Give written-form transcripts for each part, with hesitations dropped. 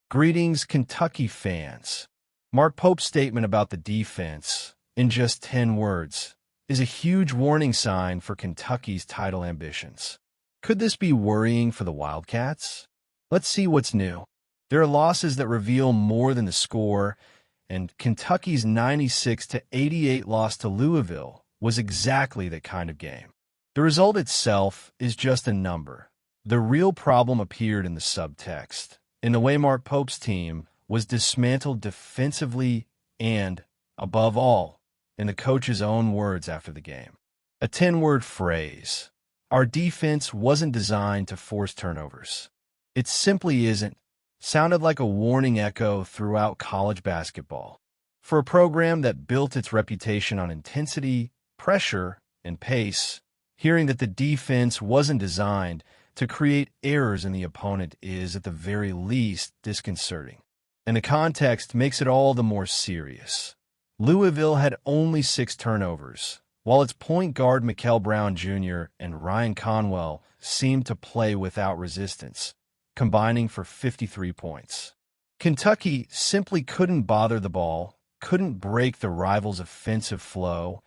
Greetings, Kentucky fans. Mark Pope's statement about the defense, in just 10 words, is a huge warning sign for Kentucky's title ambitions. Could this be worrying for the Wildcats? Let's see what's new. There are losses that reveal more than the score, and Kentucky's 96-88 loss to Louisville was exactly that kind of game. The result itself is just a number. The real problem appeared in the subtext, in the way Mark Pope's team was dismantled defensively and, above all, in the coach's own words after the game. A 10-word phrase. Our defense wasn't designed to force turnovers. It simply isn't. Sounded like a warning echo throughout college basketball. For a program that built its reputation on intensity, pressure, and pace, hearing that the defense wasn't designed to create errors in the opponent is, at the very least, disconcerting. And the context makes it all the more serious. Louisville had only 6 turnovers, while its point guard Mikel Brown Jr. and Ryan Conwell seemed to play without resistance, combining for 53 points. Kentucky simply couldn't bother the ball, couldn't break the rivals' offensive flow,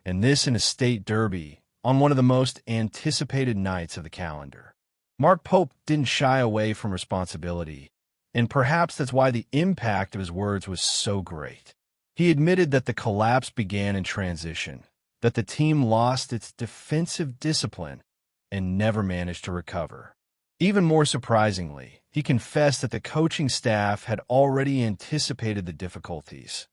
and this in a state derby on one of the most anticipated nights of the calendar. Mark Pope didn't shy away from responsibility, and perhaps that's why the impact of his words was so great. He admitted that the collapse began in transition, that the team lost its defensive discipline and never managed to recover. Even more surprisingly, he confessed that the coaching staff had already anticipated the difficulties.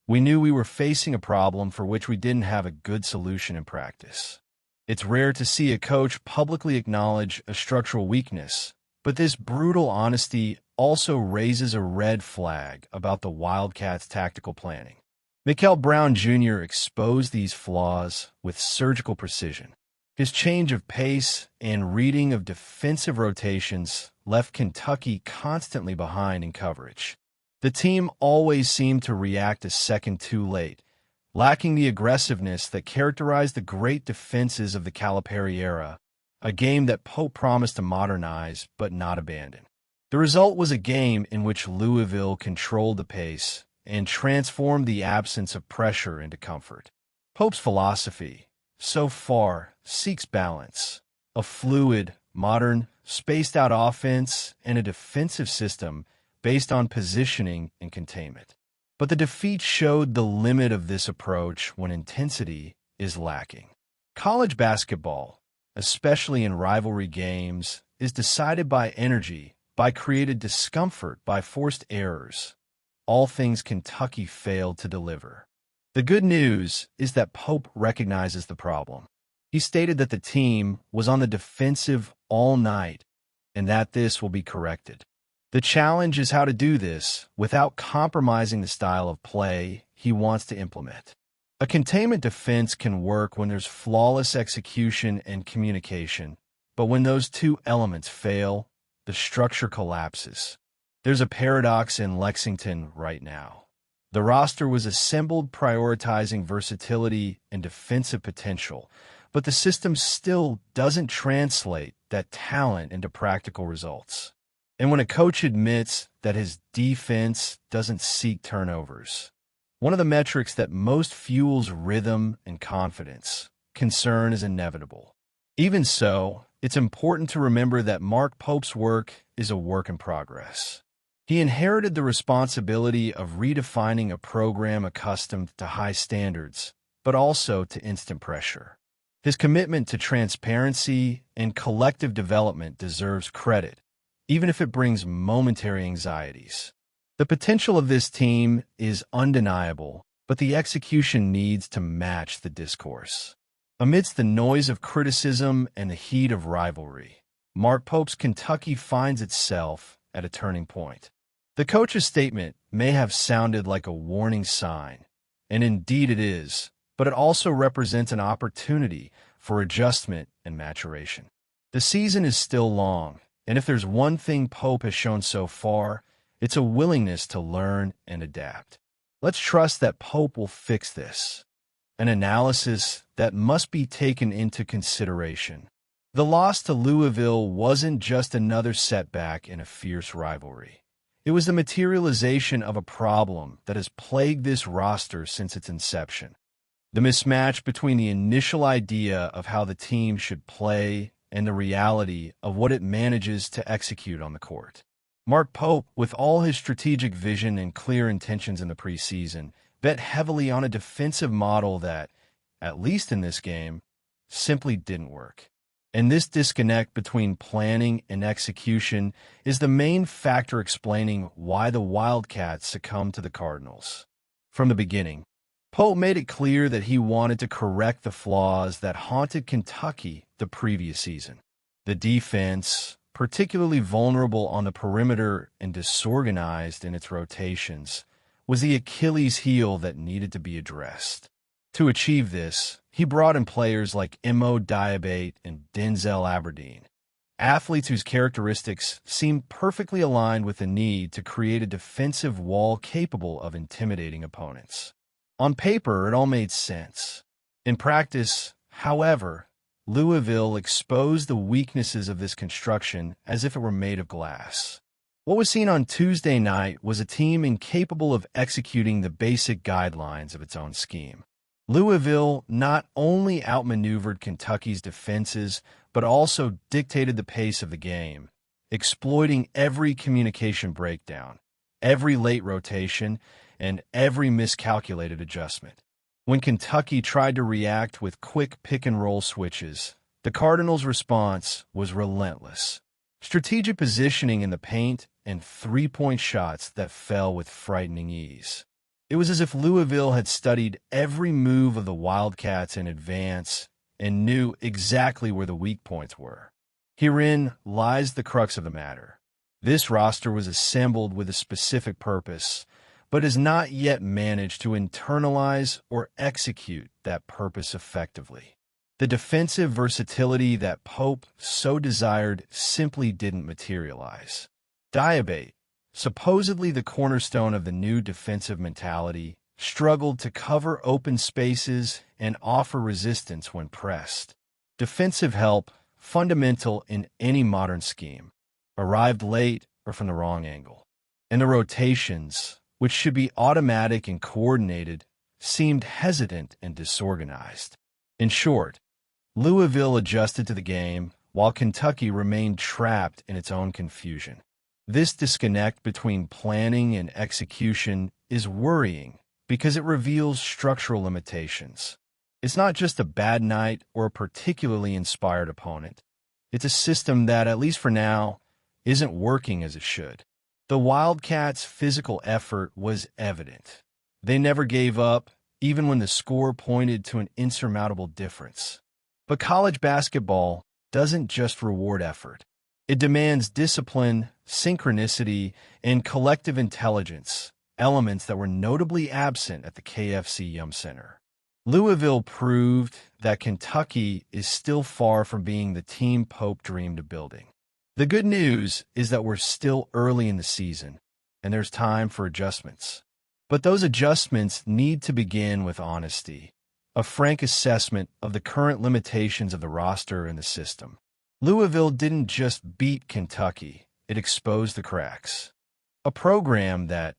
We knew we were facing a problem for which we didn't have a good solution in practice. It's rare to see a coach publicly acknowledge a structural weakness, but this brutal honesty also raises a red flag about the Wildcats' tactical planning. Mikel Brown Jr. exposed these flaws with surgical precision. His change of pace and reading of defensive rotations left Kentucky constantly behind in coverage. The team always seemed to react a second too late, lacking the aggressiveness that characterized the great defenses of the Calipari era, a game that Pope promised to modernize but not abandon. The result was a game in which Louisville controlled the pace and transformed the absence of pressure into comfort. Pope's philosophy, so far, seeks balance, a fluid, modern, spaced-out offense and a defensive system based on positioning and containment. But the defeat showed the limit of this approach when intensity is lacking. College basketball, especially in rivalry games, is decided by energy, by created discomfort, by forced errors. All things Kentucky failed to deliver. The good news is that Pope recognizes the problem. He stated that the team was on the defensive all night and that this will be corrected. The challenge is how to do this without compromising the style of play he wants to implement. A containment defense can work when there's flawless execution and communication, but when those two elements fail, the structure collapses. There's a paradox in Lexington right now. The roster was assembled prioritizing versatility and defensive potential, but the system still doesn't translate that talent into practical results. And when a coach admits that his defense doesn't seek turnovers, one of the metrics that most fuels rhythm and confidence, concern is inevitable. Even so, it's important to remember that Mark Pope's work is a work in progress. He inherited the responsibility of redefining a program accustomed to high standards, but also to instant pressure. His commitment to transparency and collective development deserves credit, even if it brings momentary anxieties. The potential of this team is undeniable, but the execution needs to match the discourse. Amidst the noise of criticism and the heat of rivalry, Mark Pope's Kentucky finds itself at a turning point. The coach's statement may have sounded like a warning sign, and indeed it is, but it also represents an opportunity for adjustment and maturation. The season is still long, and if there's one thing Pope has shown so far, it's a willingness to learn and adapt. Let's trust that Pope will fix this. An analysis that must be taken into consideration. The loss to Louisville wasn't just another setback in a fierce rivalry. It was the materialization of a problem that has plagued this roster since its inception. The mismatch between the initial idea of how the team should play and the reality of what it manages to execute on the court. Mark Pope, with all his strategic vision and clear intentions in the preseason, bet heavily on a defensive model that, at least in this game, simply didn't work. And this disconnect between planning and execution is the main factor explaining why the Wildcats succumbed to the Cardinals. From the beginning, Pope made it clear that he wanted to correct the flaws that haunted Kentucky the previous season. The defense, particularly vulnerable on the perimeter and disorganized in its rotations, was the Achilles heel that needed to be addressed. To achieve this, he brought in players like Mo Diabate and Denzel Aberdeen, athletes whose characteristics seemed perfectly aligned with the need to create a defensive wall capable of intimidating opponents. On paper, it all made sense. In practice, however, Louisville exposed the weaknesses of this construction as if it were made of glass. What was seen on Tuesday night was a team incapable of executing the basic guidelines of its own scheme. Louisville not only outmaneuvered Kentucky's defenses, but also dictated the pace of the game, exploiting every communication breakdown, every late rotation, and every miscalculated adjustment. When Kentucky tried to react with quick pick-and-roll switches, the Cardinals' response was relentless. Strategic positioning in the paint and three-point shots that fell with frightening ease. It was as if Louisville had studied every move of the Wildcats in advance and knew exactly where the weak points were. Herein lies the crux of the matter. This roster was assembled with a specific purpose, but has not yet managed to internalize or execute that purpose effectively. The defensive versatility that Pope so desired simply didn't materialize. Diabate, supposedly the cornerstone of the new defensive mentality, struggled to cover open spaces and offer resistance when pressed. Defensive help, fundamental in any modern scheme, arrived late or from the wrong angle. And the rotations, which should be automatic and coordinated, seemed hesitant and disorganized. In short, Louisville adjusted to the game, while Kentucky remained trapped in its own confusion. This disconnect between planning and execution is worrying because it reveals structural limitations. It's not just a bad night or a particularly inspired opponent. It's a system that, at least for now, isn't working as it should. The Wildcats' physical effort was evident. They never gave up, even when the score pointed to an insurmountable difference. But college basketball doesn't just reward effort. It demands discipline, synchronicity, and collective intelligence, elements that were notably absent at the KFC Yum Center. Louisville proved that Kentucky is still far from being the team Pope dreamed of building. The good news is that we're still early in the season, and there's time for adjustments. But those adjustments need to begin with honesty, a frank assessment of the current limitations of the roster and the system. Louisville didn't just beat Kentucky, it exposed the cracks. A program that,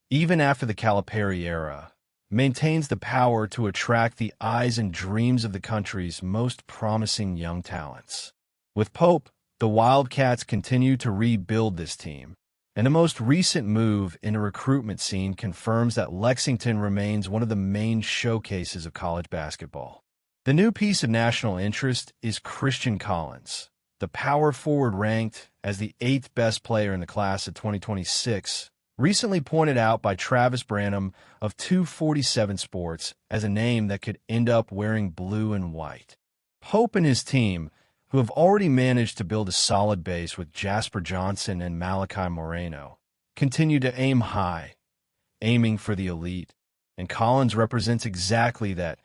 even after the Calipari era, maintains the power to attract the eyes and dreams of the country's most promising young talents. With Pope, the Wildcats continue to rebuild this team, and the most recent move in the recruitment scene confirms that Lexington remains one of the main showcases of college basketball. The new piece of national interest is Christian Collins, the power forward ranked as the 8th best player in the class of 2026, recently pointed out by Travis Branham of 247 Sports as a name that could end up wearing blue and white. Pope and his team, who have already managed to build a solid base with Jasper Johnson and Malachi Moreno, continue to aim high, aiming for the elite, and Collins represents exactly that,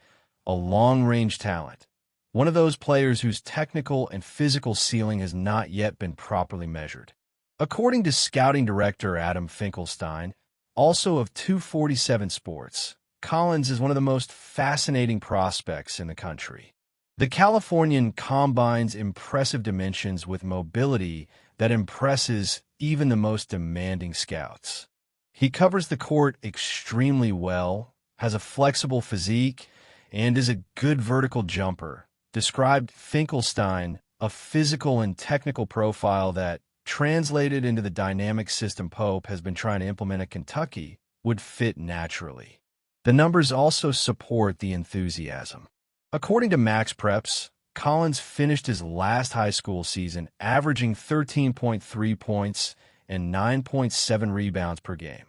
a long-range talent, one of those players whose technical and physical ceiling has not yet been properly measured. According to scouting director Adam Finkelstein, also of 247 Sports, Collins is one of the most fascinating prospects in the country. The Californian combines impressive dimensions with mobility that impresses even the most demanding scouts. He covers the court extremely well, has a flexible physique, and is a good vertical jumper. Described Finkelstein, a physical and technical profile that, translated into the dynamic system Pope has been trying to implement at Kentucky, would fit naturally. The numbers also support the enthusiasm. According to Max Preps, Collins finished his last high school season averaging 13.3 points and 9.7 rebounds per game.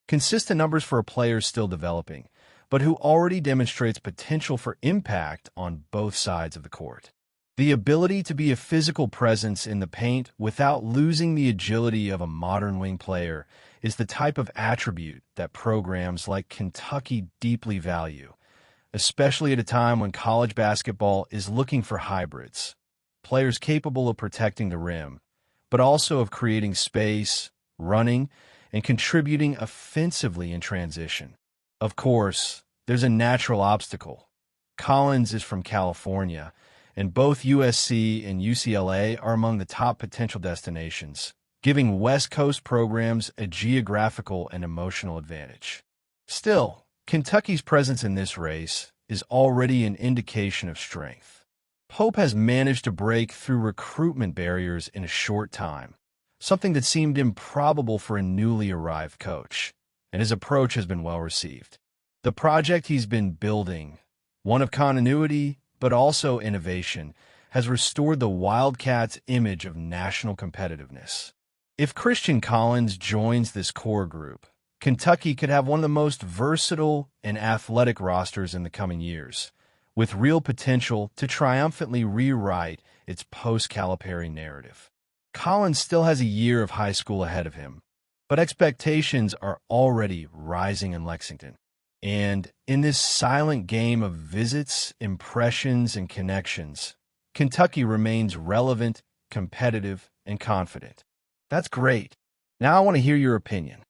Consistent numbers for a player still developing, but who already demonstrates potential for impact on both sides of the court. The ability to be a physical presence in the paint without losing the agility of a modern wing player is the type of attribute that programs like Kentucky deeply value, especially at a time when college basketball is looking for hybrids, players capable of protecting the rim, but also of creating space, running, and contributing offensively in transition. Of course, there's a natural obstacle. Collins is from California, and both USC and UCLA are among the top potential destinations, giving West Coast programs a geographical and emotional advantage. Still, Kentucky's presence in this race is already an indication of strength. Pope has managed to break through recruitment barriers in a short time, something that seemed improbable for a newly arrived coach, and his approach has been well received. The project he's been building, one of continuity but also innovation, has restored the Wildcats' image of national competitiveness. If Christian Collins joins this core group, Kentucky could have one of the most versatile and athletic rosters in the coming years, with real potential to triumphantly rewrite its post-Calipari narrative. Collins still has a year of high school ahead of him, but expectations are already rising in Lexington. And in this silent game of visits, impressions, and connections, Kentucky remains relevant, competitive, and confident. That's great. Now I want to hear your opinion.